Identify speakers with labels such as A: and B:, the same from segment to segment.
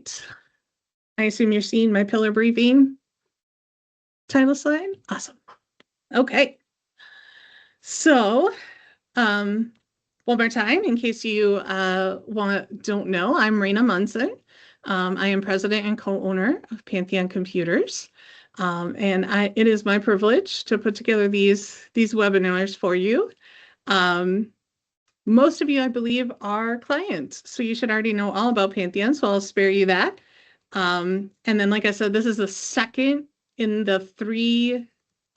A: right. I assume you're seeing my pillar briefing title slide. Awesome. Okay. So, one more time, in case you don't know, I'm Raina Munson. I am president and co-owner of Pantheon Computers. And it is my privilege to put together these webinars for you. Most of you, I believe, are clients, so you should already know all about Pantheon, so I'll spare you that. And then, like I said, this is the second in the 3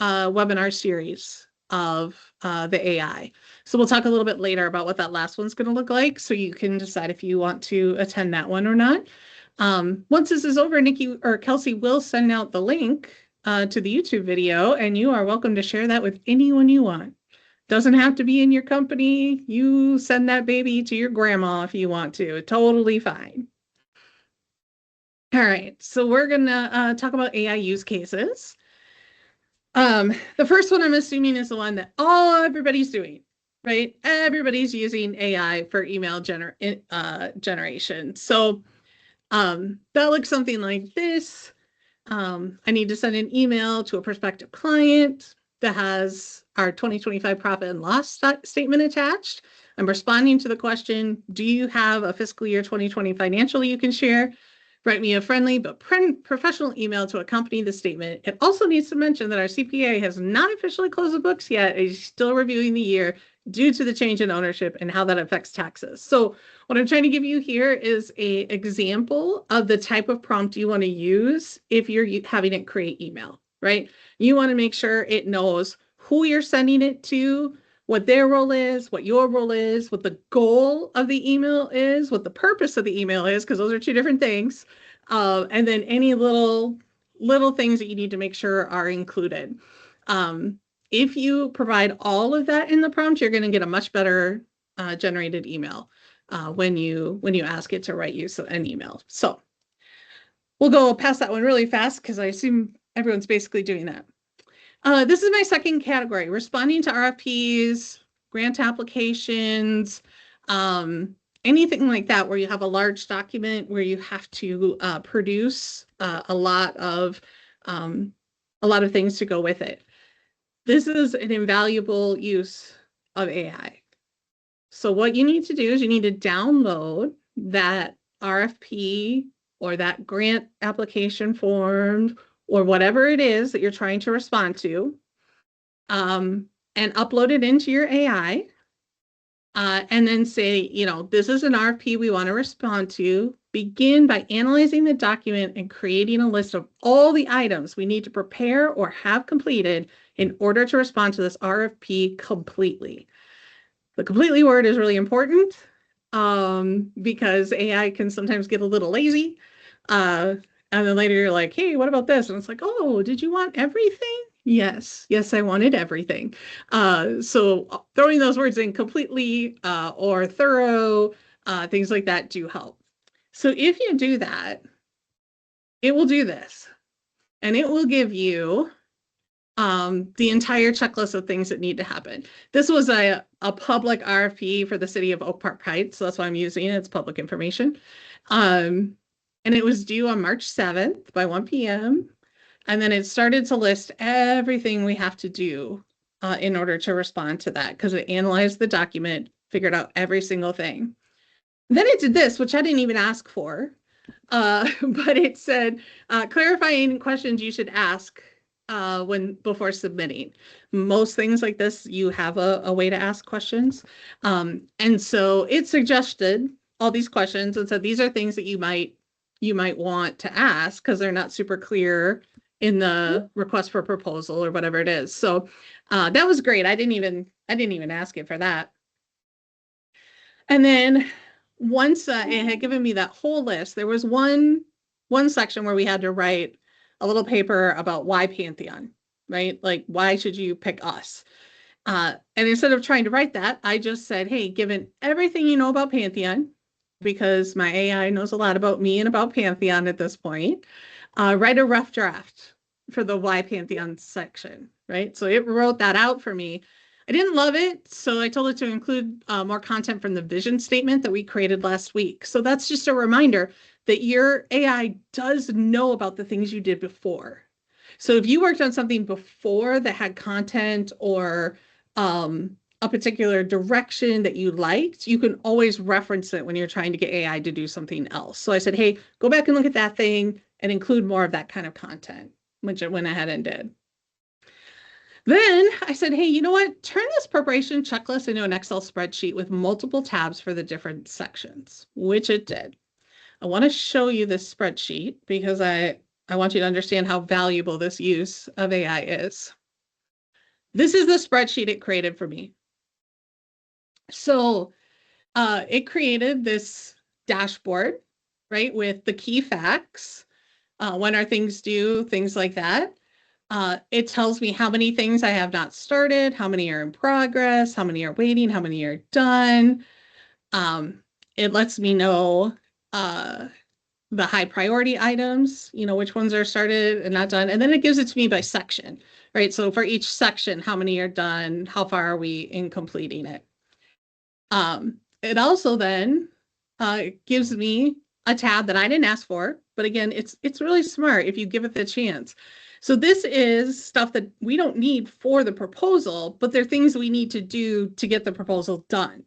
A: webinar series of the AI. So we'll talk a little bit later about what that last one's going to look like, so you can decide if you want to attend that one or not. Once this is over, Nikki or Kelsey will send out the link to the YouTube video, and you are welcome to share that with anyone you want. Doesn't have to be in your company. You send that baby to your grandma if you want to. Totally fine. All right, so we're gonna talk about AI use cases. The first one I'm assuming is the one that everybody's doing, right? Everybody's using AI for email generation. So that looks something like this. I need to send an email to a prospective client that has our 2025 profit and loss statement attached. I'm responding to the question, do you have a fiscal year 2020 financial you can share? Write me a friendly but professional email to accompany the statement. It also needs to mention that our CPA has not officially closed the books yet. He's still reviewing the year due to the change in ownership and how that affects taxes. So what I'm trying to give you here is an example of the type of prompt you want to use if you're having it create email, right? You want to make sure it knows who you're sending it to, what their role is, what your role is, what the goal of the email is, what the purpose of the email is, because those are 2 different things. And then any little things that you need to make sure are included. If you provide all of that in the prompt, you're going to get a much better generated email when you ask it to write you an email. So we'll go past that one really fast because I assume everyone's basically doing that. This is my second category, responding to RFPs, grant applications, anything like that where you have a large document where you have to produce a lot of things to go with it. This is an invaluable use of AI. So what you need to do is you need to download that RFP or that grant application form or whatever it is that you're trying to respond to, and upload it into your AI, and then say, this is an RFP we want to respond to. Begin by analyzing the document and creating a list of all the items we need to prepare or have completed in order to respond to this RFP completely. The completely word is really important because AI can sometimes get a little lazy. And then later you're like, hey, what about this? And it's like, oh, did you want everything? Yes, I wanted everything. So throwing those words in completely or thorough, things like that do help. So if you do that, it will do this. And it will give you the entire checklist of things that need to happen. This was a public RFP for the city of Oak Park Heights, so that's why I'm using it. It's public information. And it was due on March 7th by 1 p.m. And then it started to list everything we have to do in order to respond to that, because it analyzed the document, figured out every single thing. Then it did this, which I didn't even ask for, but it said, clarify any questions you should ask before submitting. Most things like this, you have a way to ask questions. And so it suggested all these questions and said, these are things that you might want to ask because they're not super clear in the request for proposal or whatever it is. So that was great. I didn't even ask it for that. And then once it had given me that whole list, there was one section where we had to write a little paper about why Pantheon, right? Like, why should you pick us? And instead of trying to write that, I just said, hey, given everything you know about Pantheon, because my AI knows a lot about me and about Pantheon at this point, write a rough draft for the why Pantheon section, right? So it wrote that out for me. I didn't love it, so I told it to include more content from the vision statement that we created last week. So that's just a reminder. that your AI does know about the things you did before. So if you worked on something before that had content or a particular direction that you liked, you can always reference it when you're trying to get AI to do something else. So I said, hey, go back and look at that thing and include more of that kind of content, which it went ahead and did. Then I said, hey, you know what? Turn this preparation checklist into an Excel spreadsheet with multiple tabs for the different sections, which it did. I want to show you this spreadsheet because I want you to understand how valuable this use of AI is. This is the spreadsheet it created for me. So it created this dashboard, right, with the key facts, when are things due, things like that. It tells me how many things I have not started, how many are in progress, how many are waiting, how many are done. It lets me know the high priority items, which ones are started and not done. And then it gives it to me by section, right? So for each section, how many are done, how far are we in completing it? It also then gives me a tab that I didn't ask for, but again, it's really smart if you give it the chance. So this is stuff that we don't need for the proposal, but they're things we need to do to get the proposal done,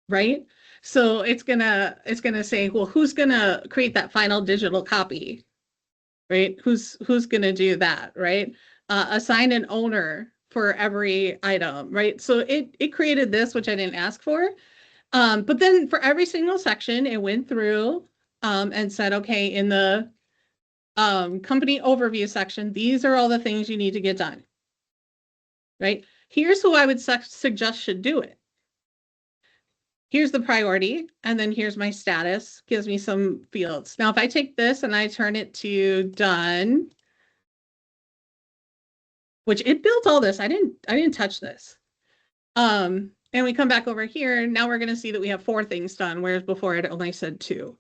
A: right? So it's gonna say, well, who's gonna create that final digital copy, right? Who's gonna do that, right? Assign an owner for every item, right? So it created this, which I didn't ask for. But then for every single section, it went through and said, okay, in the company overview section, these are all the things you need to get done, right? Here's who I would suggest should do it. Here's the priority, and then here's my status, gives me some fields. Now, if I take this and I turn it to done, which it built all this, I didn't touch this. And we come back over here, now we're going to see that we have 4 things done, whereas before it only said 2.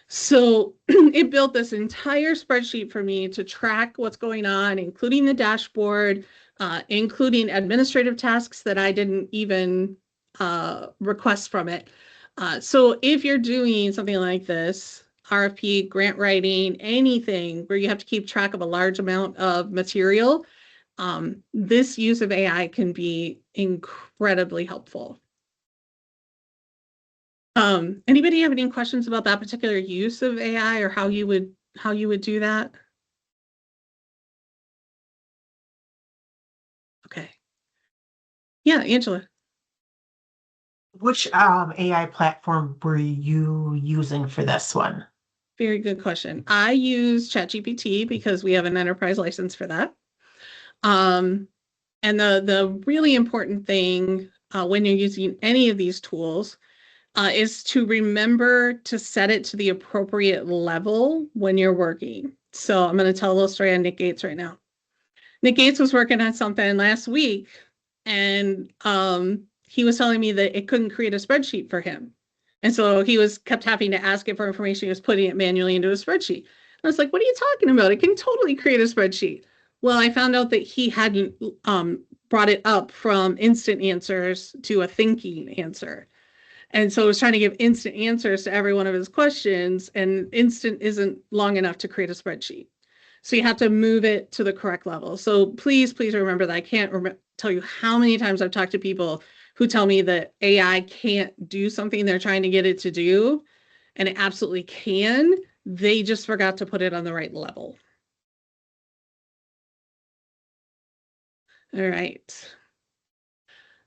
A: So it built this entire spreadsheet for me to track what's going on, including the dashboard, including administrative tasks that I didn't even request from it. So if you're doing something like this, RFP, grant writing, anything where you have to keep track of a large amount of material, this use of AI can be incredibly helpful. Anybody have any questions about that particular use of AI or how you would do that? Okay. Yeah, Angela.
B: Which AI platform were you using for this one?
A: Very good question. I use ChatGPT because we have an enterprise license for that. And the really important thing when you're using any of these tools is to remember to set it to the appropriate level when you're working. So I'm going to tell a little story on Nick Gates right now. Nick Gates was working on something last week, and he was telling me that it couldn't create a spreadsheet for him. And so he kept having to ask it for information. He was putting it manually into a spreadsheet. And I was like, what are you talking about? It can totally create a spreadsheet. Well, I found out that he hadn't brought it up from instant answers to a thinking answer. And so I was trying to give instant answers to every one of his questions, and instant isn't long enough to create a spreadsheet. So you have to move it to the correct level. So please remember that. I can't tell you how many times I've talked to people who tell me that AI can't do something they're trying to get it to do, and it absolutely can. They just forgot to put it on the right level. All right.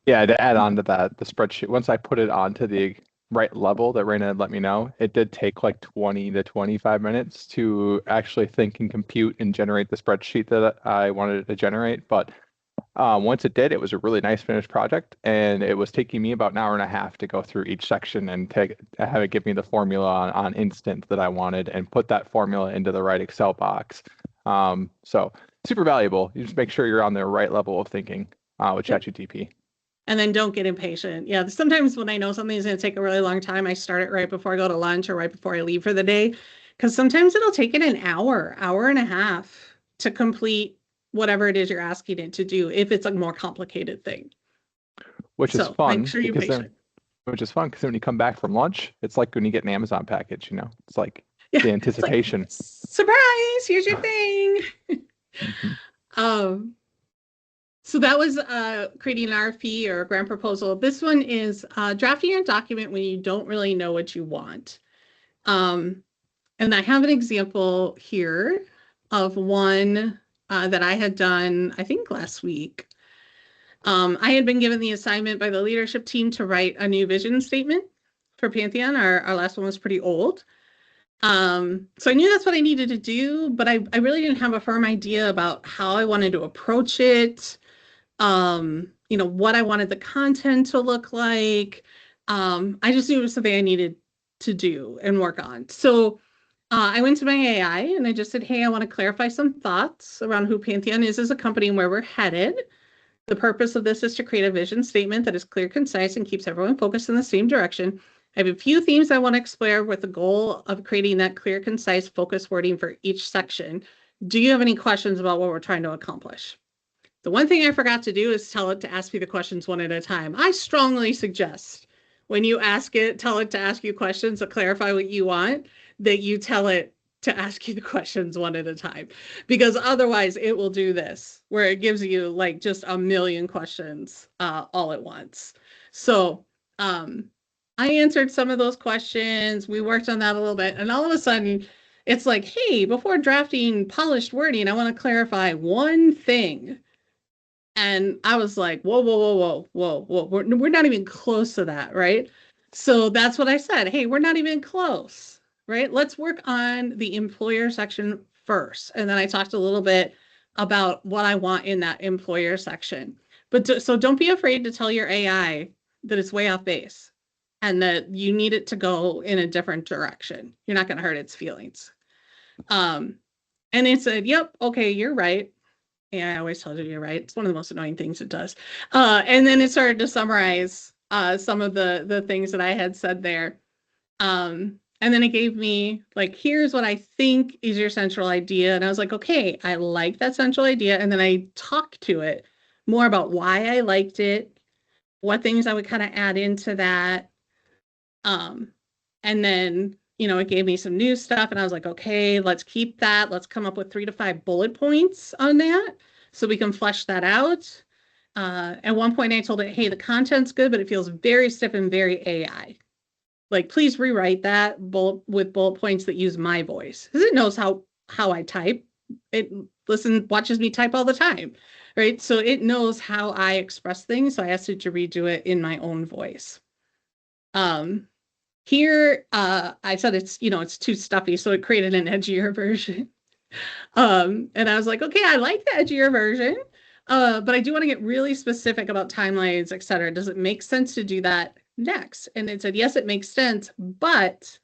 C: Yeah, to add on to that, the spreadsheet, once I put it onto the right level that Raina had let me know, it did take like 20 to 25 minutes to actually think and compute and generate the spreadsheet that I wanted it to generate. But once it did, it was a really nice finished project, and it was taking me about an hour and a half to go through each section and have it give me the formula on instant that I wanted and put that formula into the right Excel box. So super valuable. You just make sure you're on the right level of thinking with ChatGPT.
A: And then don't get impatient. Yeah, sometimes when I know something is going to take a really long time, I start it right before I go to lunch or right before I leave for the day. Because sometimes it'll take it an hour and a half to complete whatever it is you're asking it to do if it's a more complicated thing.
C: Which is fun.
A: Make sure you're patient.
C: which is fun because when you come back from lunch, it's like when you get an Amazon package, it's like
A: Yeah,
C: the
A: it's like,
C: anticipation.
A: surprise, here's your thing.
C: Mhm.
A: So that was creating an RFP or a grant proposal. This one is drafting a document when you don't really know what you want. And I have an example here of one that I had done, I think last week. I had been given the assignment by the leadership team to write a new vision statement for Pantheon. Our last one was pretty old. So I knew that's what I needed to do, but I really didn't have a firm idea about how I wanted to approach it. What I wanted the content to look like. I just knew it was something I needed to do and work on. So I went to my AI and I just said, hey, I want to clarify some thoughts around who Pantheon is as a company and where we're headed. The purpose of this is to create a vision statement that is clear, concise, and keeps everyone focused in the same direction. I have a few themes I want to explore with the goal of creating that clear, concise, focused wording for each section. Do you have any questions about what we're trying to accomplish? The one thing I forgot to do is tell it to ask me the questions one at a time. I strongly suggest when you ask it, tell it to ask you questions to clarify what you want, that you tell it to ask you the questions one at a time, because otherwise it will do this where it gives you like just a million questions all at once. So I answered some of those questions. We worked on that a little bit, and all of a sudden it's like, hey, before drafting polished wording, I want to clarify one thing. And I was like, whoa, whoa, whoa, whoa, whoa, whoa. We're not even close to that, right? So that's what I said. Hey, we're not even close, right? Let's work on the employer section first. And then I talked a little bit about what I want in that employer section. So don't be afraid to tell your AI that it's way off base and that you need it to go in a different direction. You're not going to hurt its feelings. And it said, yep, okay, you're right. Yeah, I always tell you you're right. It's one of the most annoying things it does. And then it started to summarize some of the things that I had said there. And then it gave me like, here's what I think is your central idea. And I was like, okay, I like that central idea. And then I talked to it more about why I liked it, what things I would kind of add into that. And then, it gave me some new stuff and I was like, okay, let's keep that. Let's come up with 3 to 5 bullet points on that so we can flesh that out. At one point I told it, hey, the content's good, but it feels very stiff and very AI. Like, please rewrite that with bullet points that use my voice. Because it knows how I type. It watches me type all the time, right? So it knows how I express things. So I asked it to redo it in my own voice. Here, I said it's too stuffy, so it created an edgier version. And I was like, okay, I like the edgier version, but I do want to get really specific about timelines, et cetera. Does it make sense to do that next? And it said, yes, it makes sense, but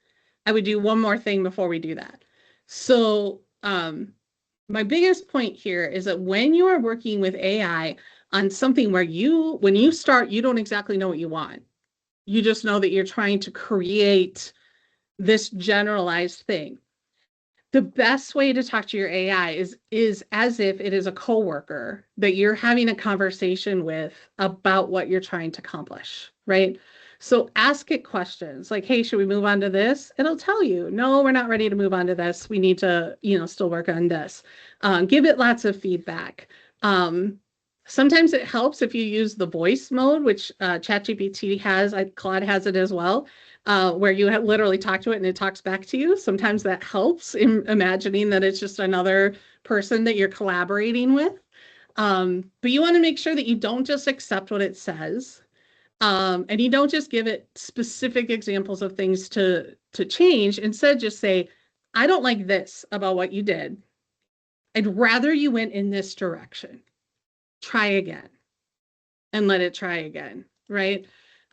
A: I would do one more thing before we do that. So my biggest point here is that when you are working with AI on something where when you start, you don't exactly know what you want. You just know that you're trying to create this generalized thing. The best way to talk to your AI is as if it is a coworker that you're having a conversation with about what you're trying to accomplish, right? So ask it questions like, hey, should we move on to this? It'll tell you, no, we're not ready to move on to this. We need to, still work on this. Give it lots of feedback. Sometimes it helps if you use the voice mode, which ChatGPT has, Claude has it as well, where you literally talk to it and it talks back to you. Sometimes that helps in imagining that it's just another person that you're collaborating with. But you want to make sure that you don't just accept what it says, and you don't just give it specific examples of things to change. Instead, just say, I don't like this about what you did. I'd rather you went in this direction. Try again, and let it try again, right?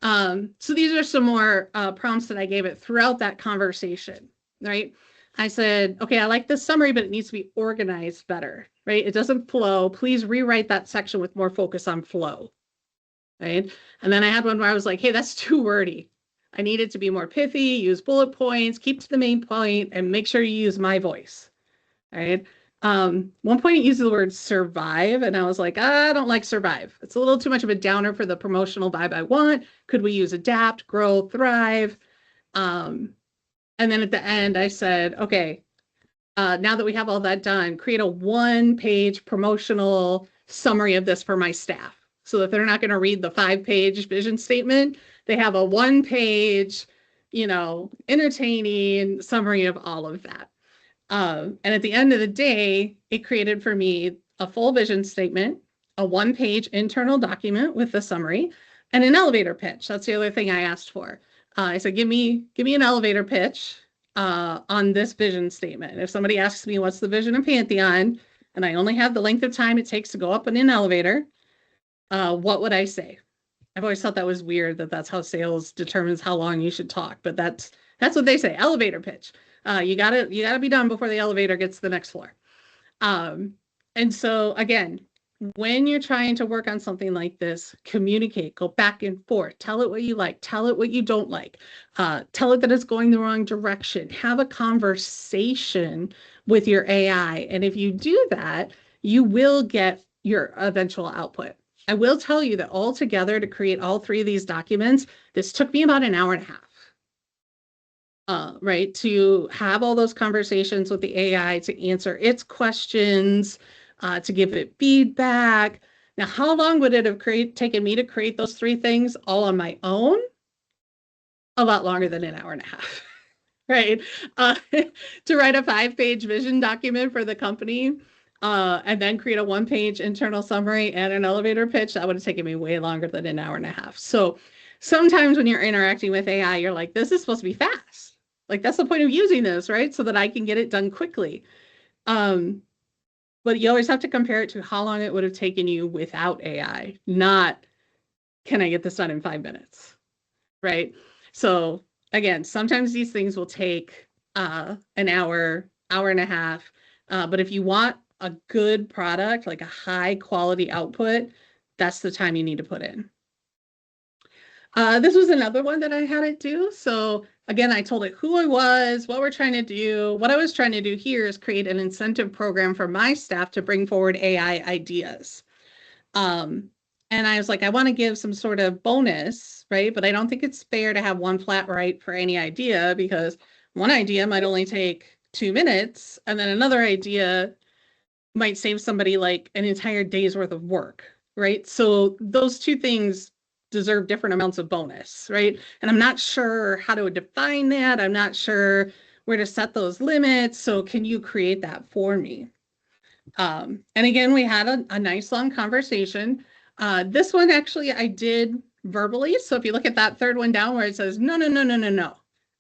A: So these are some more prompts that I gave it throughout that conversation, right? I said, okay, I like this summary, but it needs to be organized better, right? It doesn't flow. Please rewrite that section with more focus on flow, right? And then I had one where I was like, hey, that's too wordy. I need it to be more pithy, use bullet points, keep to the main point, and make sure you use my voice, right? One point it used the word survive, and I was like, I don't like survive. It's a little too much of a downer for the promotional vibe I want. Could we use adapt, grow, thrive? And then at the end, I said, okay, now that we have all that done, create a one-page promotional summary of this for my staff so that they're not going to read the 5-page vision statement. They have a one-page, entertaining summary of all of that. And at the end of the day, it created for me a full vision statement, a one-page internal document with the summary, and an elevator pitch. That's the other thing I asked for. I said, give me an elevator pitch on this vision statement. If somebody asks me what's the vision of Pantheon, and I only have the length of time it takes to go up in an elevator, what would I say? I've always thought that was weird that that's how sales determines how long you should talk, but that's what they say, elevator pitch. You gotta be done before the elevator gets to the next floor. And so again, when you're trying to work on something like this, communicate, go back and forth, tell it what you like, tell it what you don't like, tell it that it's going the wrong direction, have a conversation with your AI. And if you do that, you will get your eventual output. I will tell you that altogether to create all 3 of these documents, this took me about an hour and a half. Right, to have all those conversations with the AI, to answer its questions, to give it feedback. Now, how long would it have taken me to create those 3 things all on my own? A lot longer than an hour and a half, right? To write a 5-page vision document for the company, and then create a 1-page internal summary and an elevator pitch, that would have taken me way longer than an hour and a half. So sometimes when you're interacting with AI, you're like, this is supposed to be fast. Like, that's the point of using this, right? So that I can get it done quickly. But you always have to compare it to how long it would have taken you without AI, not can I get this done in 5 minutes, right? So again, sometimes these things will take an hour, hour and a half. But if you want a good product, like a high quality output, that's the time you need to put in. This was another one that I had it do. So again, I told it who I was, what we're trying to do. What I was trying to do here is create an incentive program for my staff to bring forward AI ideas. And I was like, I want to give some sort of bonus, right? But I don't think it's fair to have one flat rate for any idea, because one idea might only take 2 minutes, and then another idea might save somebody like an entire day's worth of work, right? So those 2 things deserve different amounts of bonus, right? And I'm not sure how to define that. I'm not sure where to set those limits. So can you create that for me? And again, we had a nice long conversation. This one actually I did verbally. So if you look at that 3rd one down where it says, no,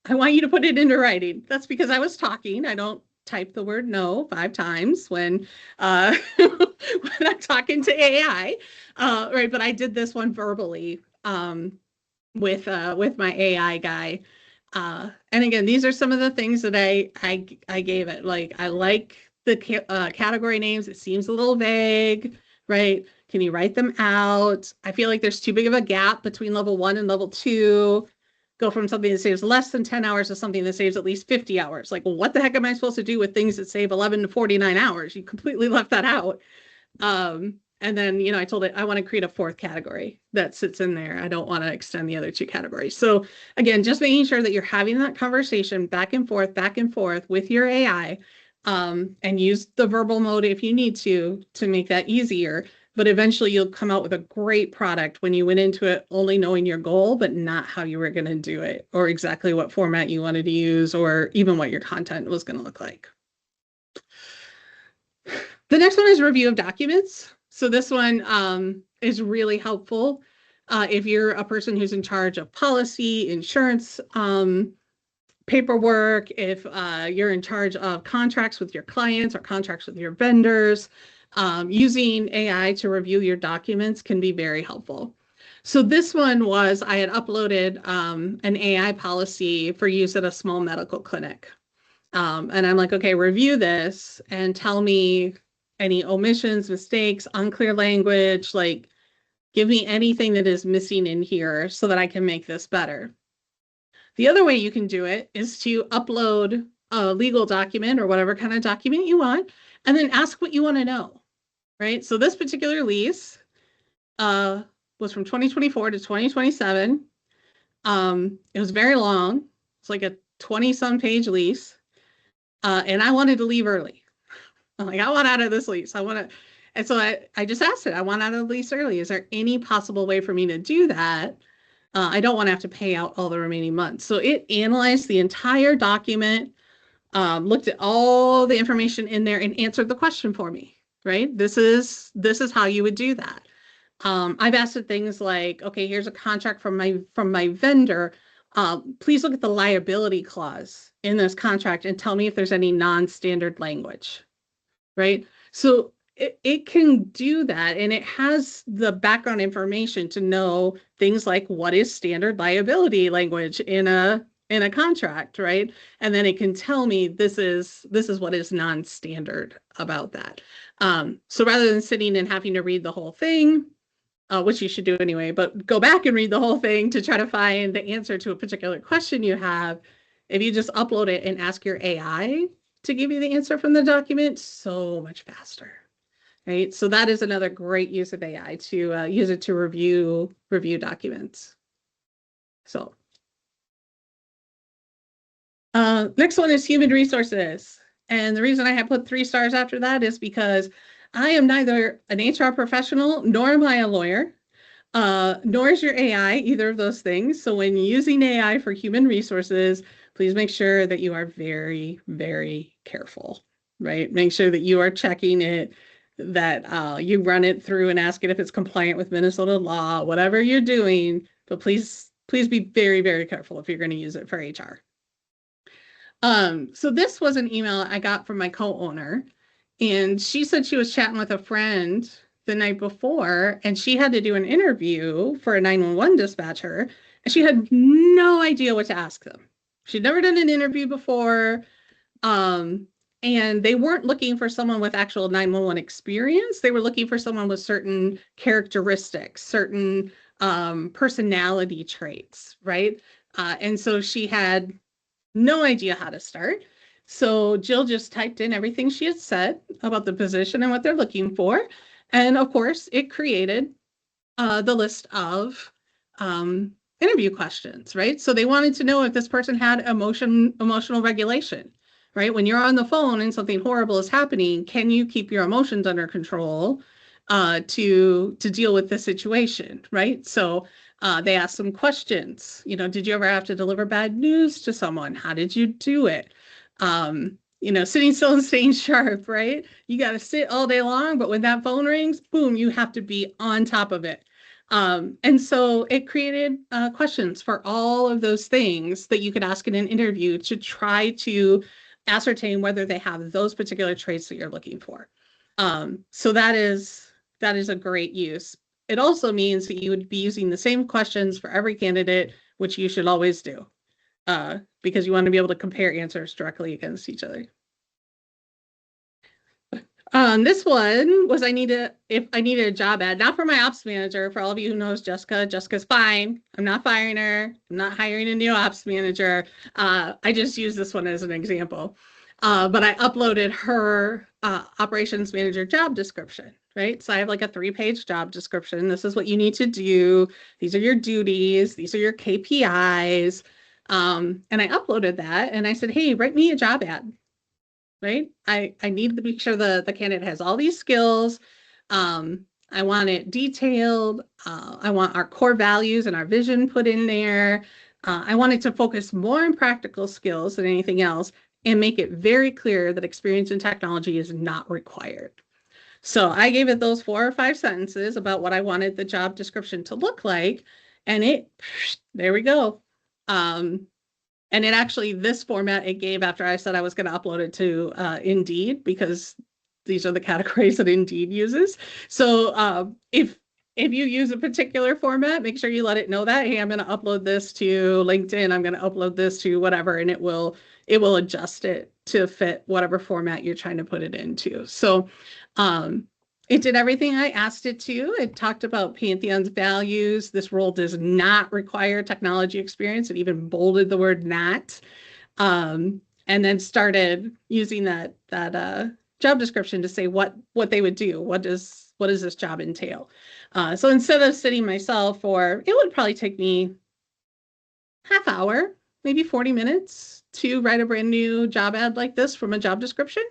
A: I want you to put it into writing. That's because I was talking. I don't type the word no 5 times when when I'm talking to AI, right? But I did this one verbally with my AI guy. And again, these are some of the things that I gave it. Like, I like the category names. It seems a little vague, right? Can you write them out? I feel like there's too big of a gap between level 1 and level 2. Go from something that saves less than 10 hours to something that saves at least 50 hours. Like, well, what the heck am I supposed to do with things that save 11 to 49 hours? You completely left that out. And then, I told it I want to create a 4th category that sits in there. I don't want to extend the other 2 categories. So again, just making sure that you're having that conversation back and forth with your AI, and use the verbal mode if you need to make that easier. But eventually you'll come out with a great product when you went into it only knowing your goal, but not how you were going to do it, or exactly what format you wanted to use, or even what your content was going to look like. The next one is review of documents. So this one is really helpful if you're a person who's in charge of policy, insurance, paperwork, if you're in charge of contracts with your clients or contracts with your vendors. Using AI to review your documents can be very helpful. So this one was, I had uploaded an AI policy for use at a small medical clinic. And I'm like, okay, review this and tell me any omissions, mistakes, unclear language, like give me anything that is missing in here so that I can make this better. The other way you can do it is to upload a legal document or whatever kind of document you want, and then ask what you want to know, right? So this particular lease was from 2024 to 2027. It was very long. It's like a 20-some page lease. And I wanted to leave early. I'm like, I want out of this lease. And so I just asked it, I want out of the lease early. Is there any possible way for me to do that? I don't want to have to pay out all the remaining months. So it analyzed the entire document, looked at all the information in there and answered the question for me, right? This is how you would do that. I've asked it things like, okay, here's a contract from my vendor. Please look at the liability clause in this contract and tell me if there's any non-standard language, right? So it can do that, and it has the background information to know things like what is standard liability language in a contract, right? And then it can tell me this is what is non-standard about that. So rather than sitting and having to read the whole thing, which you should do anyway, but go back and read the whole thing to try to find the answer to a particular question you have, if you just upload it and ask your AI to give you the answer from the document, so much faster, right? So that is another great use of AI, to use it to review documents. So next one is human resources. And the reason I have put 3 stars after that is because I am neither an HR professional, nor am I a lawyer, nor is your AI either of those things. So when using AI for human resources, please make sure that you are very, very careful, right? Make sure that you are checking it, that you run it through and ask it if it's compliant with Minnesota law, whatever you're doing, but please be very, very careful if you're going to use it for HR. So this was an email I got from my co-owner, and she said she was chatting with a friend the night before, and she had to do an interview for a 911 dispatcher, and she had no idea what to ask them. She'd never done an interview before, and they weren't looking for someone with actual 911 experience. They were looking for someone with certain characteristics, certain personality traits, right? And so she had no idea how to start. So Jill just typed in everything she had said about the position and what they're looking for. And of course, it created the list of interview questions, right? So they wanted to know if this person had emotional regulation, right? When you're on the phone and something horrible is happening, can you keep your emotions under control to deal with the situation, right? So they asked some questions. You know, did you ever have to deliver bad news to someone? How did you do it? You know, sitting still and staying sharp, right? You got to sit all day long, but when that phone rings, boom, you have to be on top of it. And so it created questions for all of those things that you could ask in an interview to try to ascertain whether they have those particular traits that you're looking for. So that is a great use. It also means that you would be using the same questions for every candidate, which you should always do, because you want to be able to compare answers directly against each other. This one was if I needed a job ad, not for my ops manager. For all of you who knows Jessica, Jessica's fine. I'm not firing her. I'm not hiring a new ops manager. I just use this one as an example. But I uploaded her operations manager job description, right? So I have like a 3-page job description. This is what you need to do. These are your duties. These are your KPIs. And I uploaded that and I said, hey, write me a job ad, right? I need to make sure the candidate has all these skills. I want it detailed. I want our core values and our vision put in there. I want it to focus more on practical skills than anything else and make it very clear that experience in technology is not required. So I gave it those 4 or 5 sentences about what I wanted the job description to look like. And there we go. And it actually, this format it gave after I said I was going to upload it to Indeed, because these are the categories that Indeed uses. So if you use a particular format, make sure you let it know that, hey, I'm going to upload this to LinkedIn, I'm going to upload this to whatever, and it will adjust it to fit whatever format you're trying to put it into. So it did everything I asked it to. It talked about Pantheon's values. This role does not require technology experience. It even bolded the word not. and then started using that job description to say what they would do. What does this job entail? So instead of sitting myself for, it would probably take me half hour, maybe 40 minutes to write a brand new job ad like this from a job description.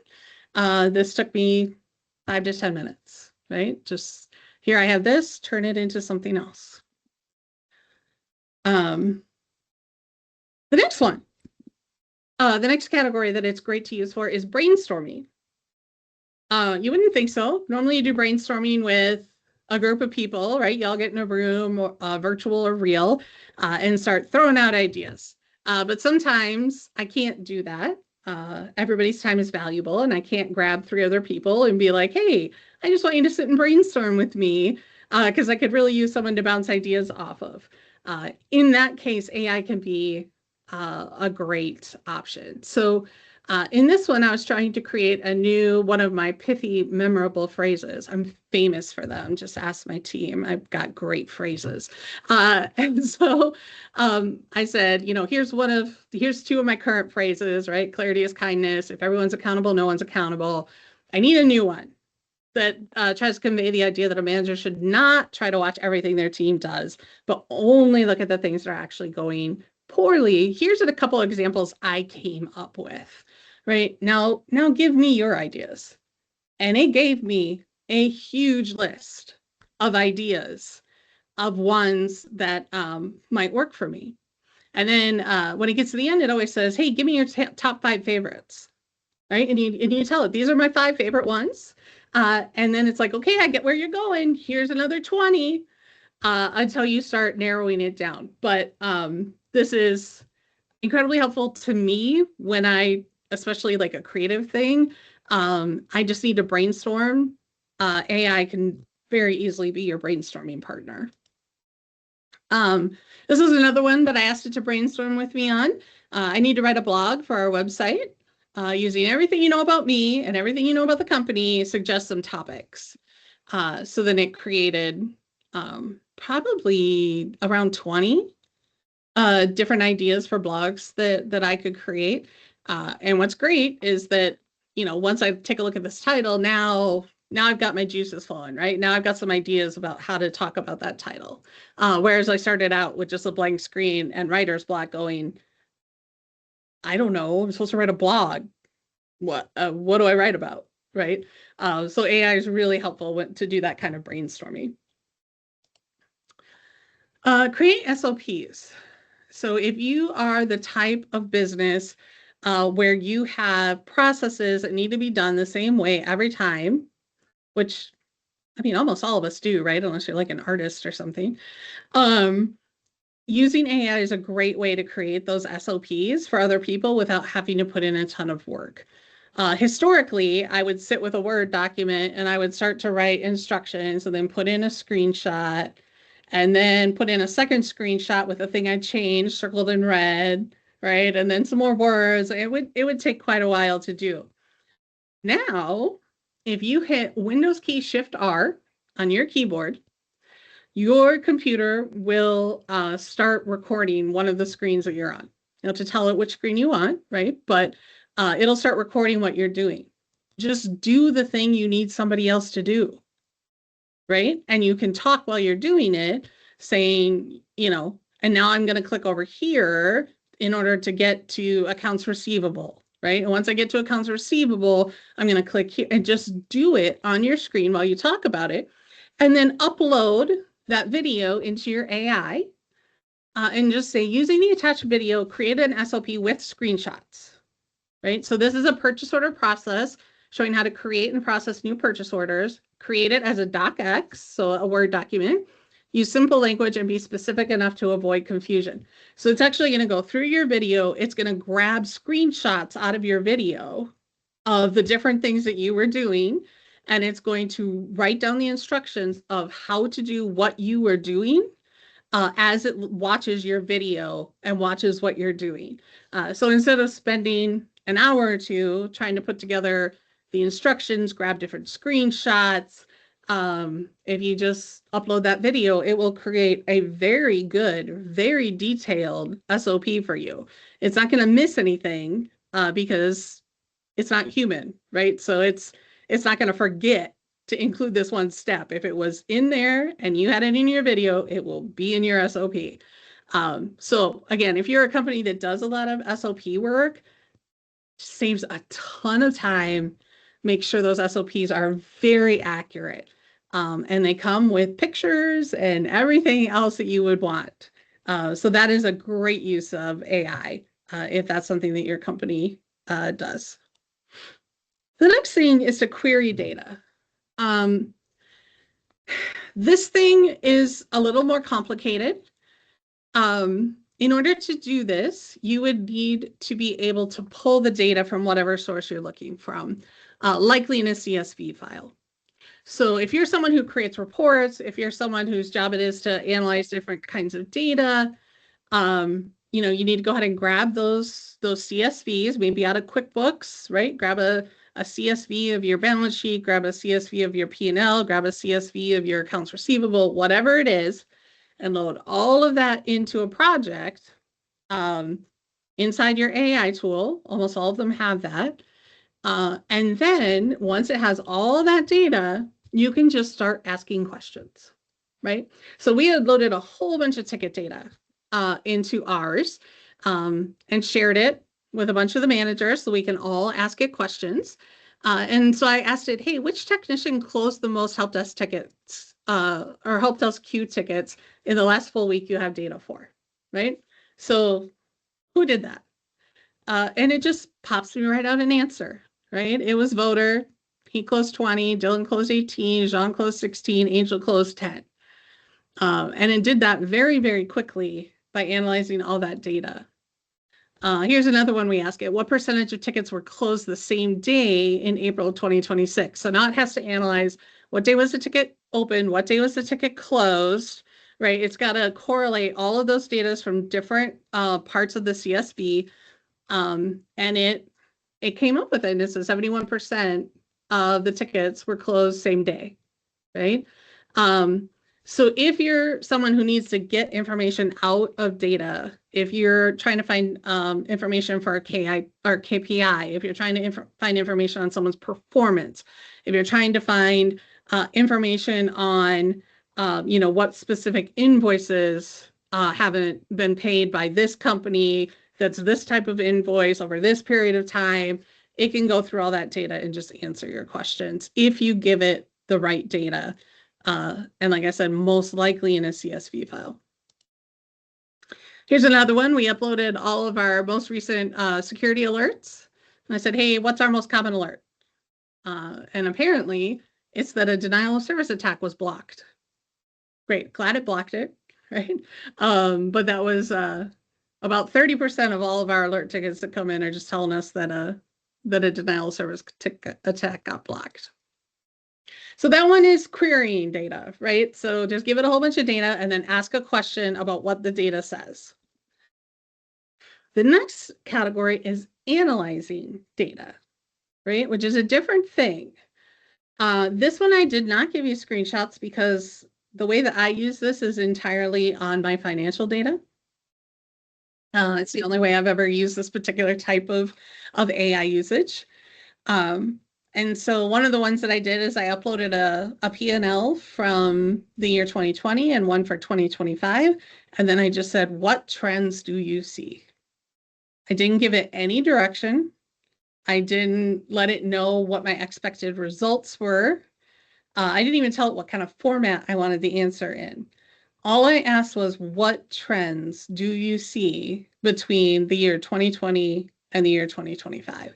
A: This took me 5 to 10 minutes, right? Just here I have this, turn it into something else. The next one, the next category that it's great to use for is brainstorming. You wouldn't think so. Normally you do brainstorming with a group of people, right? Y'all get in a room, virtual or real, and start throwing out ideas. But sometimes I can't do that. Everybody's time is valuable, and I can't grab 3 other people and be like, hey, I just want you to sit and brainstorm with me, because I could really use someone to bounce ideas off of. In that case, AI can be a great option. So in this one, I was trying to create a new, one of my pithy, memorable phrases. I'm famous for them. Just ask my team. I've got great phrases. And so I said, here's 2 of my current phrases, right? Clarity is kindness. If everyone's accountable, no one's accountable. I need a new one that tries to convey the idea that a manager should not try to watch everything their team does, but only look at the things that are actually going poorly. Here's a couple of examples I came up with, right? Now give me your ideas. And it gave me a huge list of ideas of ones that might work for me. And then when it gets to the end, it always says, hey, give me your top 5 favorites, right? And you tell it, these are my 5 favorite ones. And then it's like, okay, I get where you're going. Here's another 20 until you start narrowing it down. But this is incredibly helpful to me when especially like a creative thing, I just need to brainstorm. AI can very easily be your brainstorming partner. This is another one that I asked it to brainstorm with me on. I need to write a blog for our website. Using everything you know about me and everything you know about the company, suggest some topics. So then it created probably around 20 different ideas for blogs that I could create. And what's great is that, once I take a look at this title, now I've got my juices flowing, right? Now I've got some ideas about how to talk about that title. Whereas I started out with just a blank screen and writer's block going, I don't know, I'm supposed to write a blog. What do I write about, right? So AI is really helpful to do that kind of brainstorming. Create SOPs. So if you are the type of business where you have processes that need to be done the same way every time, which, I mean, almost all of us do, right? Unless you're like an artist or something. Using AI is a great way to create those SOPs for other people without having to put in a ton of work. Historically, I would sit with a Word document and I would start to write instructions and then put in a screenshot and then put in a second screenshot with the thing I changed circled in red, right? And then some more words. It would take quite a while to do. Now, if you hit Windows key Shift R on your keyboard, your computer will start recording one of the screens that you're on. You have to tell it which screen you want, right? But it'll start recording what you're doing. Just do the thing you need somebody else to do, right? And you can talk while you're doing it, saying, and now I'm going to click over here in order to get to accounts receivable, right? And once I get to accounts receivable, I'm going to click here and just do it on your screen while you talk about it. And then upload that video into your AI and just say, using the attached video, create an SOP with screenshots, right? So this is a purchase order process showing how to create and process new purchase orders, create it as a docx, so a Word document, use simple language and be specific enough to avoid confusion. So it's actually going to go through your video. It's going to grab screenshots out of your video of the different things that you were doing, and it's going to write down the instructions of how to do what you were doing as it watches your video and watches what you're doing. So instead of spending an hour or two trying to put together the instructions, grab different screenshots, if you just upload that video, it will create a very good, very detailed SOP for you. It's not going to miss anything because it's not human, right? So it's not going to forget to include this one step. If it was in there and you had it in your video, it will be in your SOP. So again, if you're a company that does a lot of SOP work, saves a ton of time. Make sure those SOPs are very accurate. And they come with pictures and everything else that you would want. So that is a great use of AI, if that's something that your company does. The next thing is to query data. This thing is a little more complicated. In order to do this, you would need to be able to pull the data from whatever source you're looking from, likely in a CSV file. So if you're someone who creates reports, if you're someone whose job it is to analyze different kinds of data, you know, you need to go ahead and grab those CSVs, maybe out of QuickBooks, right? Grab a CSV of your balance sheet, grab a CSV of your P&L, grab a CSV of your accounts receivable, whatever it is, and load all of that into a project inside your AI tool. Almost all of them have that. And then once it has all of that data, you can just start asking questions, right? So we had loaded a whole bunch of ticket data into ours and shared it with a bunch of the managers so we can all ask it questions. And so I asked it, hey, which technician closed the most help desk tickets or help desk queue tickets in the last full week you have data for, right? So who did that? And it just pops me right out an answer, right? It was voter. He closed 20, Dylan closed 18, Jean closed 16, Angel closed 10. And it did that very, very quickly by analyzing all that data. Here's another one we ask it. What percentage of tickets were closed the same day in April 2026? So now it has to analyze what day was the ticket open, what day was the ticket closed, right? It's got to correlate all of those data from different parts of the CSV. And it came up with it. And it's a 71% of the tickets were closed same day, right? So if you're someone who needs to get information out of data, if you're trying to find information for a KI or KPI, if you're trying to find information on someone's performance, if you're trying to find information on, you know, what specific invoices haven't been paid by this company, that's this type of invoice over this period of time, it can go through all that data and just answer your questions if you give it the right data. And like I said, most likely in a CSV file. Here's another one. We uploaded all of our most recent security alerts. And I said, hey, what's our most common alert? And apparently it's that a denial of service attack was blocked. Great, glad it blocked it, right? But that was about 30% of all of our alert tickets that come in are just telling us that a denial of service attack got blocked. So that one is querying data, right? So just give it a whole bunch of data and then ask a question about what the data says. The next category is analyzing data, right? Which is a different thing. This one I did not give you screenshots because the way that I use this is entirely on my financial data. It's the only way I've ever used this particular type of AI usage. And so one of the ones that I did is I uploaded a P&L from the year 2020 and one for 2025. And then I just said, what trends do you see? I didn't give it any direction. I didn't let it know what my expected results were. I didn't even tell it what kind of format I wanted the answer in. All I asked was, what trends do you see between the year 2020 and the year 2025?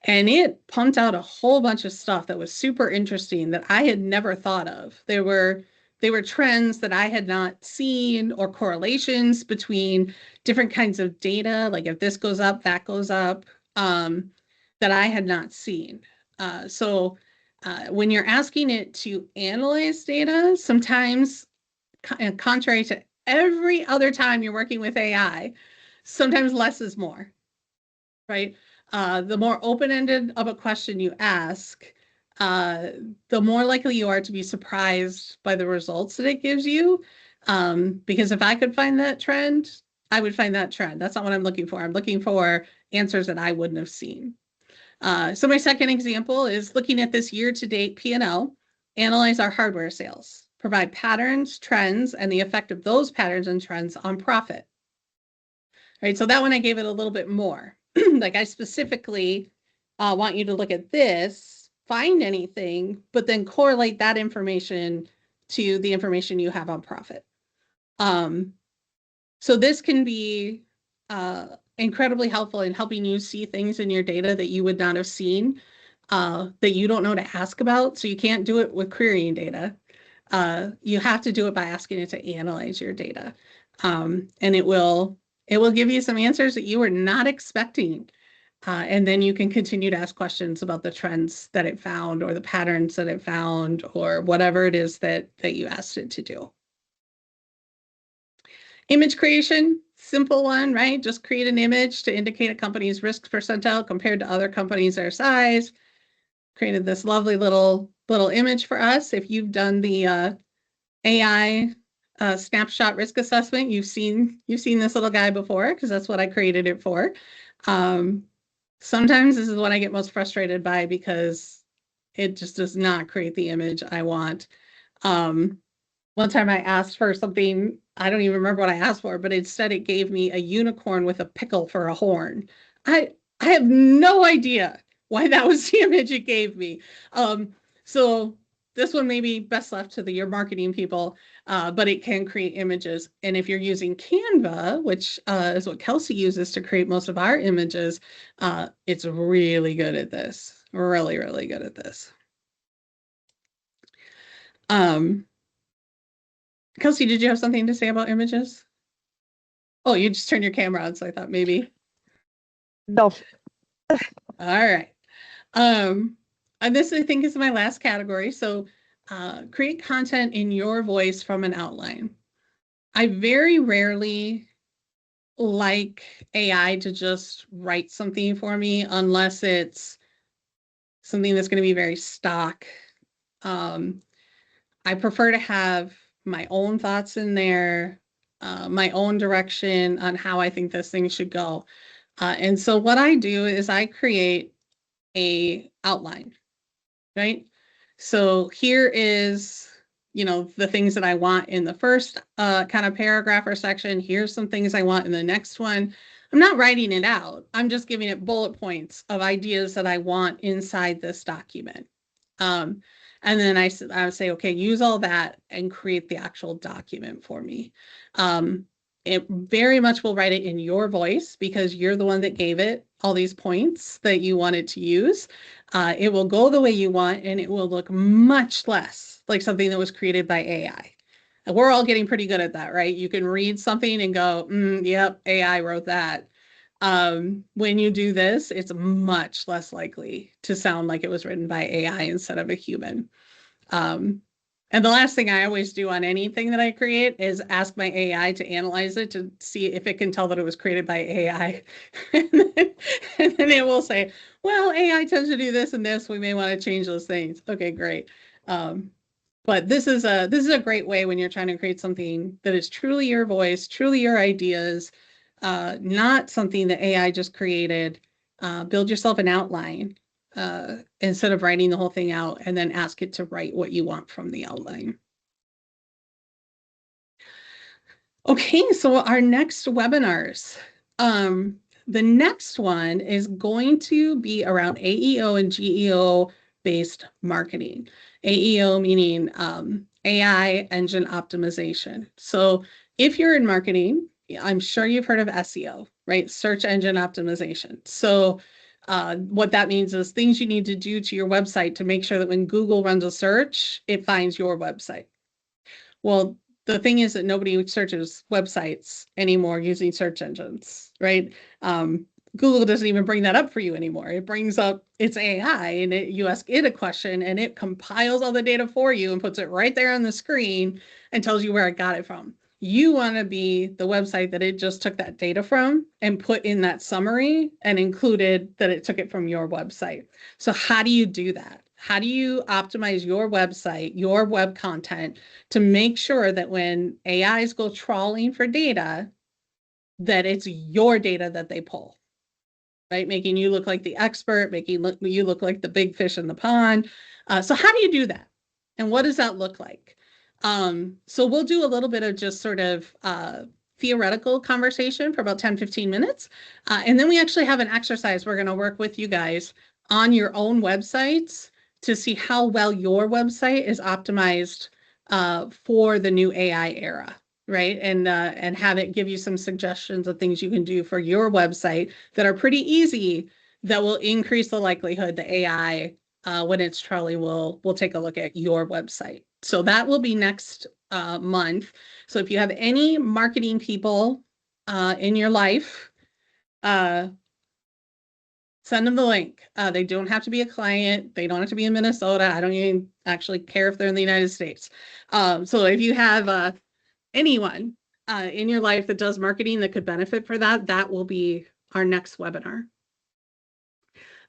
A: And it pumped out a whole bunch of stuff that was super interesting that I had never thought of. They were trends that I had not seen or correlations between different kinds of data, like if this goes up, that goes up, that I had not seen. So when you're asking it to analyze data, sometimes, contrary to every other time you're working with AI, sometimes less is more, right? The more open-ended of a question you ask, the more likely you are to be surprised by the results that it gives you. Because if I could find that trend, I would find that trend. That's not what I'm looking for. I'm looking for answers that I wouldn't have seen. So my second example is looking at this year-to-date P&L, analyze our hardware sales, provide patterns, trends, and the effect of those patterns and trends on profit. Right, so that one I gave it a little bit more. Like I specifically want you to look at this, find anything, but then correlate that information to the information you have on profit. So this can be incredibly helpful in helping you see things in your data that you would not have seen, that you don't know to ask about. So you can't do it with querying data. You have to do it by asking it to analyze your data. And it will give you some answers that you were not expecting. And then you can continue to ask questions about the trends that it found or the patterns that it found or whatever it is that you asked it to do. Image creation, simple one, right? Just create an image to indicate a company's risk percentile compared to other companies their size. Created this lovely little image for us. If you've done the AI snapshot risk assessment, you've seen this little guy before because that's what I created it for. Sometimes this is what I get most frustrated by because it just does not create the image I want. One time I asked for something, I don't even remember what I asked for, but instead it gave me a unicorn with a pickle for a horn. I have no idea why that was the image it gave me. So this one may be best left to your marketing people, but it can create images. And if you're using Canva, which is what Kelsey uses to create most of our images, it's really good at this. Really, really good at this. Kelsey, did you have something to say about images? Oh, you just turned your camera on, so I thought maybe.
D: No.
A: All right. And this, I think, is my last category. So create content in your voice from an outline. I very rarely like AI to just write something for me unless it's something that's going to be very stock. I prefer to have my own thoughts in there, my own direction on how I think this thing should go. And so what I do is I create a outline, right? So here is, the things that I want in the first kind of paragraph or section. Here's some things I want in the next one. I'm not writing it out. I'm just giving it bullet points of ideas that I want inside this document. And then I would say, okay, use all that and create the actual document for me. It very much will write it in your voice because you're the one that gave it all these points that you wanted to use. It will go the way you want, and it will look much less like something that was created by AI. And we're all getting pretty good at that, right? You can read something and go, yep, AI wrote that. When you do this, it's much less likely to sound like it was written by AI instead of a human. And the last thing I always do on anything that I create is ask my AI to analyze it to see if it can tell that it was created by AI. and then it will say, well, AI tends to do this and this. We may want to change those things. Okay, great. But this is a great way when you're trying to create something that is truly your voice, truly your ideas, not something that AI just created. Build yourself an outline instead of writing the whole thing out and then ask it to write what you want from the outline. Okay, so our next webinars. The next one is going to be around AEO and GEO based marketing. AEO meaning AI engine optimization. So if you're in marketing, I'm sure you've heard of SEO, right? Search engine optimization. So what that means is things you need to do to your website to make sure that when Google runs a search, it finds your website. Well, the thing is that nobody searches websites anymore using search engines, right? Google doesn't even bring that up for you anymore. It brings up its AI and you ask it a question and it compiles all the data for you and puts it right there on the screen and tells you where it got it from. You want to be the website that it just took that data from and put in that summary and included that it took it from your website. So how do you do that? How do you optimize your website, your web content to make sure that when AIs go trawling for data, that it's your data that they pull, right? Making you look like the expert, making you look like the big fish in the pond. So how do you do that? And what does that look like? So we'll do a little bit of just sort of theoretical conversation for about 10, 15 minutes. And then we actually have an exercise we're going to work with you guys on your own websites to see how well your website is optimized for the new AI era, right? And have it give you some suggestions of things you can do for your website that are pretty easy that will increase the likelihood the AI when it's Charlie will take a look at your website. So that will be next month. So if you have any marketing people in your life, send them the link. They don't have to be a client. They don't have to be in Minnesota. I don't even actually care if they're in the United States. So if you have anyone in your life that does marketing that could benefit for that, that will be our next webinar.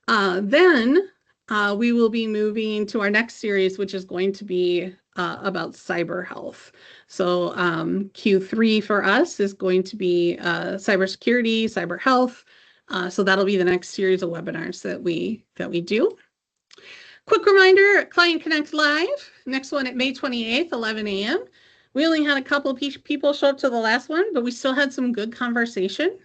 A: Then we will be moving to our next series, which is going to be about cyber health. So Q3 for us is going to be cybersecurity, cyber health. So that'll be the next series of webinars that we do. Quick reminder, Client Connect Live, next one at May 28th, 11 a.m. We only had a couple of people show up to the last one, but we still had some good conversation.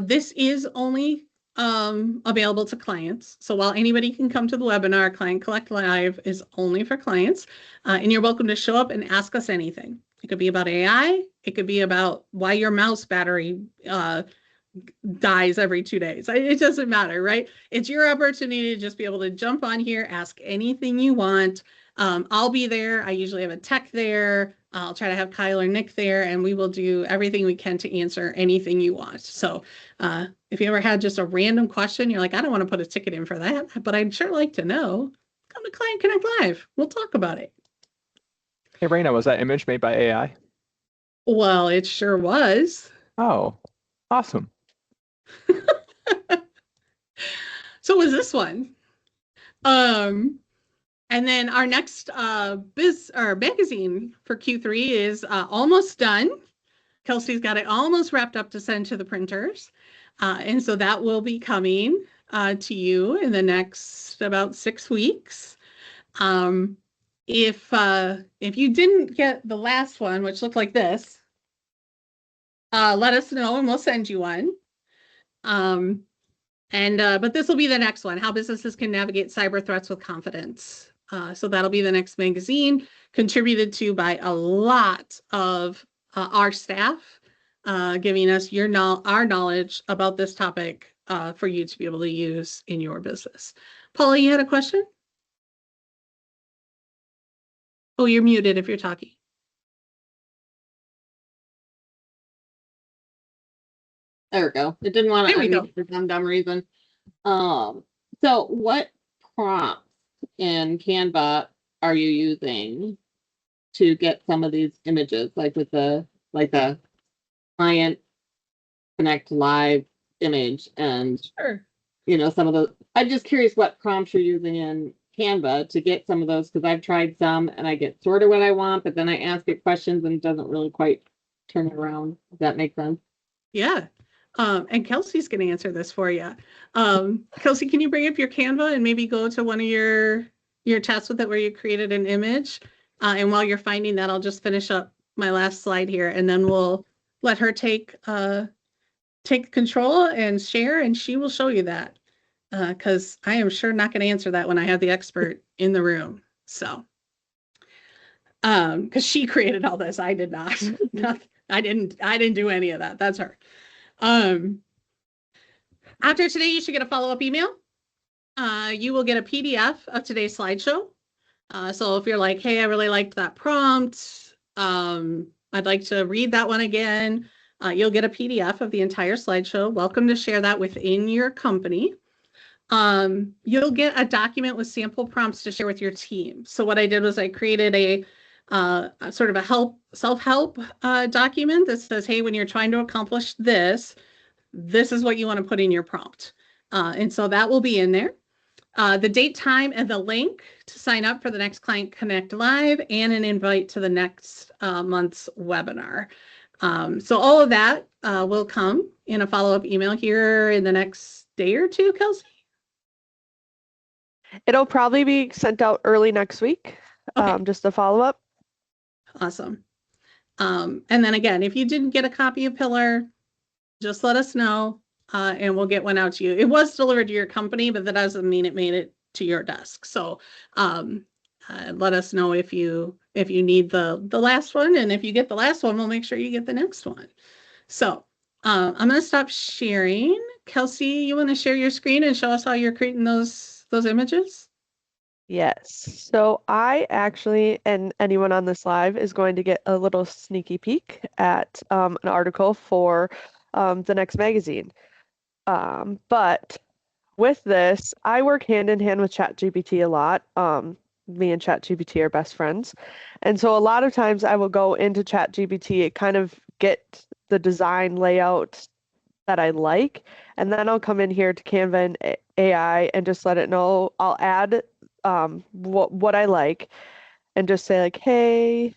A: This is only available to clients. So while anybody can come to the webinar, Client Connect Live is only for clients. And you're welcome to show up and ask us anything. It could be about AI. It could be about why your mouse battery dies every 2 days. It doesn't matter, right? It's your opportunity to just be able to jump on here, ask anything you want. I'll be there. I usually have a tech there. I'll try to have Kyle or Nick there, and we will do everything we can to answer anything you want. So if you ever had just a random question, you're like, I don't want to put a ticket in for that, but I'd sure like to know, come to Client Connect Live. We'll talk about it.
C: Hey, Raina, was that image made by AI?
A: Well, it sure was.
C: Oh, awesome.
A: So was this one. And then our next magazine for Q3 is almost done. Kelsey's got it almost wrapped up to send to the printers. And so that will be coming to you in the next about 6 weeks. If you didn't get the last one, which looked like this, let us know and we'll send you one. But this will be the next one, How Businesses Can Navigate Cyber Threats with Confidence. So that'll be the next magazine, contributed to by a lot of our staff, giving us our knowledge about this topic for you to be able to use in your business. Paula, you had a question? Oh, you're muted if you're talking.
D: There we go. It didn't want to unmute for some dumb reason. So what prompts in Canva are you using to get some of these images, like with the Client Connect Live image and
A: Sure.
D: Some of those? I'm just curious what prompts you're using in Canva to get some of those, because I've tried some and I get sort of what I want, but then I ask it questions and it doesn't really quite turn it around. Does that make sense?
A: Yeah. And Kelsey's going to answer this for you. Kelsey, can you bring up your Canva and maybe go to one of your tests with it where you created an image? And while you're finding that, I'll just finish up my last slide here, and then we'll let her take control and share, and she will show you that. Because I am sure not going to answer that when I have the expert in the room. So, because she created all this, I did not. I didn't do any of that. That's her. After today, you should get a follow-up email. You will get a PDF of today's slideshow. So if you're like, hey, I really liked that prompt, I'd like to read that one again, you'll get a PDF of the entire slideshow. Welcome to share that within your company. You'll get a document with sample prompts to share with your team. So what I did was I created a sort of a self-help document that says, hey, when you're trying to accomplish this is what you want to put in your prompt. And so that will be in there. The date, time, and the link to sign up for the next Client Connect Live, and an invite to the next month's webinar. So all of that will come in a follow-up email here in the next day or two, Kelsey.
E: It'll probably be sent out early next week,
A: Okay.
E: just a follow-up.
A: Awesome. And then again, if you didn't get a copy of Pillar, just let us know and we'll get one out to you. It was delivered to your company, but that doesn't mean it made it to your desk. So let us know if you need the last one, and if you get the last one, we'll make sure you get the next one. So I'm going to stop sharing. Kelsey, you want to share your screen and show us how you're creating those images?
E: Yes. So I actually, and anyone on this live is going to get a little sneaky peek at an article for the next magazine. But with this, I work hand in hand with ChatGPT a lot. Me and ChatGPT are best friends. And so a lot of times I will go into ChatGPT, kind of get the design layout that I like, and then I'll come in here to Canva and AI and just let it know. I'll add what I like and just say like, hey,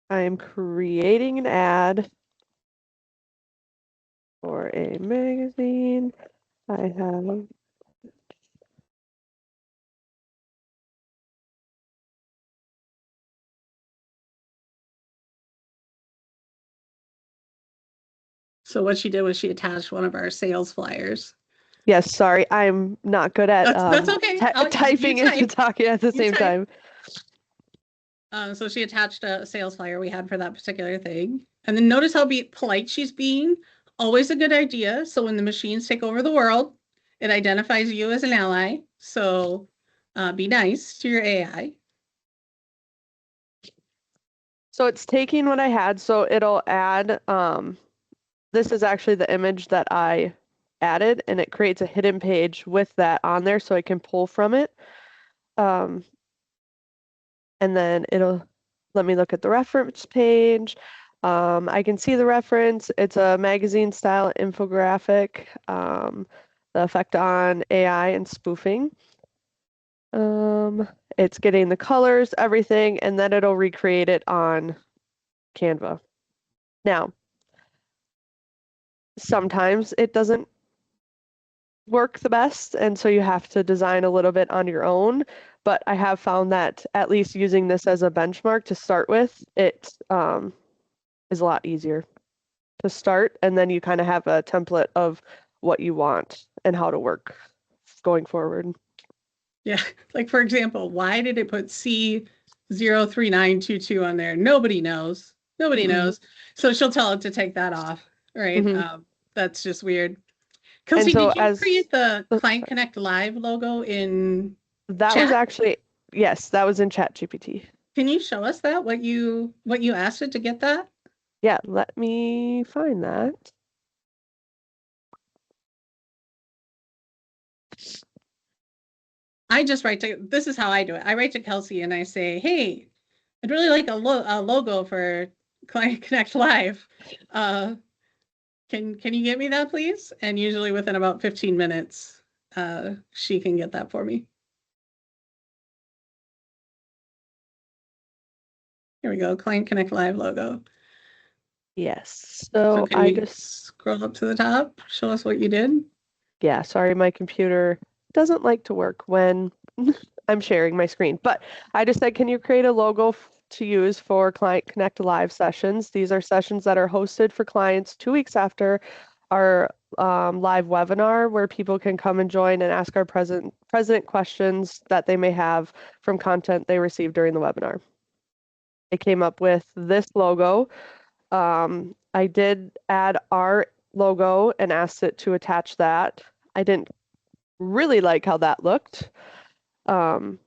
E: I am creating an ad for a magazine. I have
A: So what she did was she attached one of our sales flyers.
E: Yes, sorry, I'm not good at
A: That's okay.
E: typing and talking at the same time.
A: So she attached a sales flyer we had for that particular thing. And then notice how polite she's being. Always a good idea. So when the machines take over the world, it identifies you as an ally. So be nice to your AI.
E: So it's taking what I had, so it'll add, this is actually the image that I added, and it creates a hidden page with that on there so I can pull from it. And then it'll let me look at the reference page. I can see the reference. It's a magazine style infographic, the effect on AI and spoofing. It's getting the colors, everything, and then it'll recreate it on Canva. Now, sometimes it doesn't work the best, and so you have to design a little bit on your own. But I have found that at least using this as a benchmark to start with, it is a lot easier to start, and then you kind of have a template of what you want and how to work going forward.
A: Yeah, like for example, why did it put C03922 on there? Nobody knows. Nobody knows. So she'll tell it to take that off, right? That's just weird. Kelsey,
E: so
A: did you create the Client Connect Live logo in
E: that
A: chat?
E: was actually, yes, that was in ChatGPT.
A: Can you show us that, what you asked it to get that?
E: Yeah, let me find that.
A: I just write to, this is how I do it. I write to Kelsey and I say, hey, I'd really like a logo for Client Connect Live. Can you get me that, please? And usually within about 15 minutes, she can get that for me. Here we go, Client Connect Live logo.
E: Yes, so
A: can you just scroll up to the top, show us what you did?
E: Yeah, sorry, my computer doesn't like to work when I'm sharing my screen, but I just said, can you create a logo to use for Client Connect Live sessions? These are sessions that are hosted for clients 2 weeks after our live webinar, where people can come and join and ask our president questions that they may have from content they received during the webinar. I came up with this logo. I did add our logo and asked it to attach that. I didn't really like how that looked. And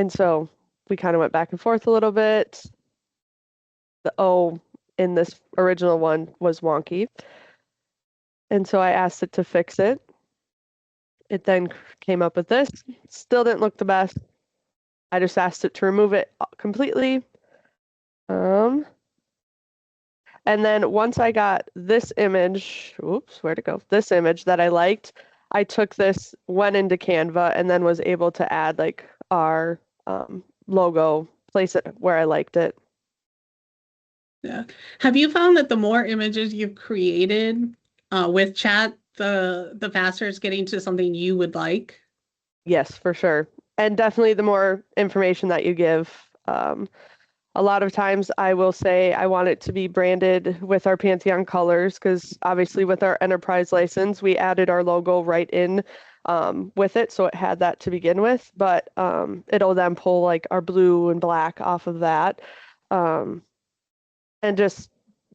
E: so we kind of went back and forth a little bit. The O in this original one was wonky. And so I asked it to fix it. It then came up with this. Still didn't look the best. I just asked it to remove it completely. And then once I got this image, oops, where'd it go? This image that I liked, I took this, went into Canva, and then was able to add like our logo, place it where I liked it,
A: Yeah. Have you found that the more images you've created with chat, the faster it's getting to something you would like?
E: Yes, for sure. And definitely the more information that you give. A lot of times I will say I want it to be branded with our Pantheon colors because obviously with our enterprise license, we added our logo right in with it. So it had that to begin with, but it'll then pull like our blue and black off of that. And just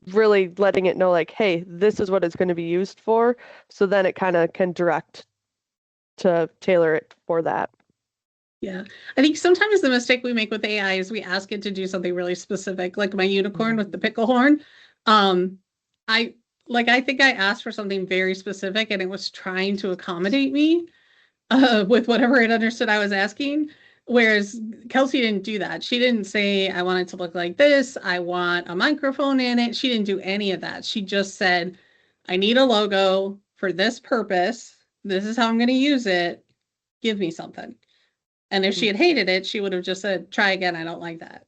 E: really letting it know like, hey, this is what it's going to be used for. So then it kind of can direct to tailor it for that.
A: Yeah. I think sometimes the mistake we make with AI is we ask it to do something really specific, like my unicorn with the pickle horn. I think I asked for something very specific and it was trying to accommodate me with whatever it understood I was asking. Whereas Kelsey didn't do that. She didn't say, I want it to look like this. I want a microphone in it. She didn't do any of that. She just said, I need a logo for this purpose. This is how I'm going to use it. Give me something. And if she had hated it, she would have just said, try again. I don't like that.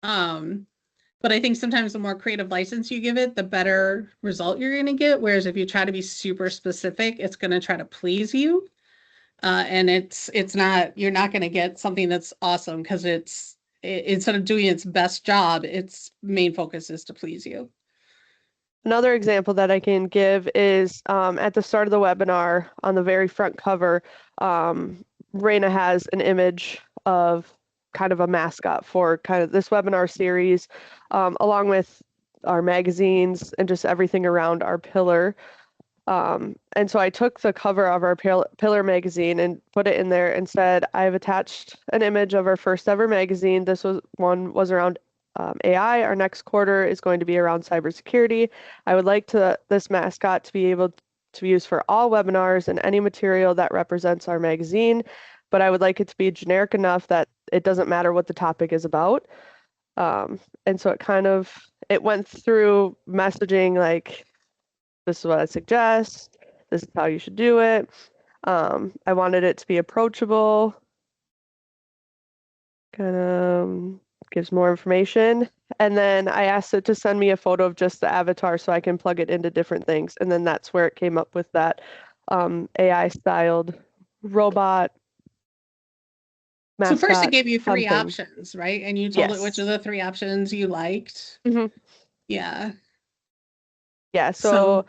A: But I think sometimes the more creative license you give it, the better result you're going to get. Whereas if you try to be super specific, it's going to try to please you. And it's not, you're not going to get something that's awesome because instead of doing its best job, its main focus is to please you.
E: Another example that I can give is at the start of the webinar on the very front cover, Raina has an image of kind of a mascot for kind of this webinar series, along with our magazines and just everything around our pillar. And so I took the cover of our pillar magazine and put it in there and said, I've attached an image of our first ever magazine. This was around AI. Our next quarter is going to be around cybersecurity. I would like this mascot to be able to be used for all webinars and any material that represents our magazine, but I would like it to be generic enough that it doesn't matter what the topic is about. And so it went through messaging like, this is what I suggest. This is how you should do it. I wanted it to be approachable. Kind of gives more information. And then I asked it to send me a photo of just the avatar so I can plug it into different things. And then that's where it came up with that AI-styled robot mascot.
A: So first it gave you three
E: something.
A: options, right? And you told it
E: Yes.
A: which of the three options you liked.
E: Mhm.
A: Yeah.
E: Yeah. So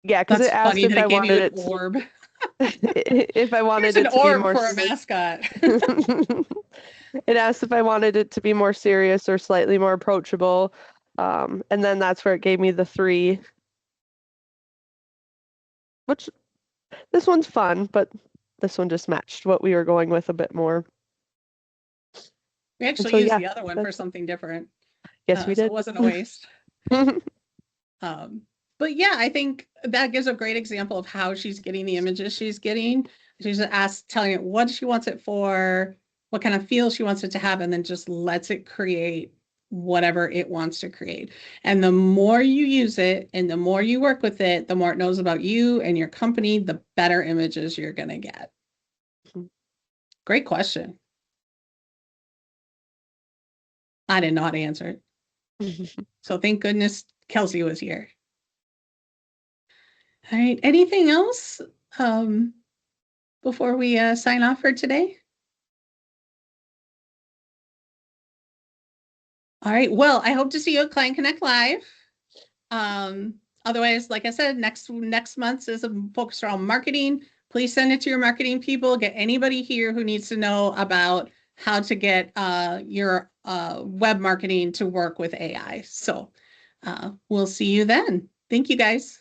E: yeah, because it asked if I wanted it
A: orb.
E: if I wanted
A: Here's
E: it
A: an
E: to be
A: orb
E: more
A: for a mascot.
E: It asked if I wanted it to be more serious or slightly more approachable. And then that's where it gave me the three. Which this one's fun, but this one just matched what we were going with a bit more.
A: We actually used the other one for something different.
E: Yes, we did.
A: So it wasn't a waste. But yeah, I think that gives a great example of how she's getting the images she's getting. She's telling it what she wants it for, what kind of feel she wants it to have, and then just lets it create whatever it wants to create. And the more you use it and the more you work with it, the more it knows about you and your company, the better images you're going to get. Great question. I didn't know how to answer it. So thank goodness Kelsey was here. All right. Anything else before we sign off for today? All right. Well, I hope to see you at Client Connect Live. Otherwise, like I said, next month is focused around marketing. Please send it to your marketing people. Get anybody here who needs to know about how to get your web marketing to work with AI. So we'll see you then. Thank you, guys.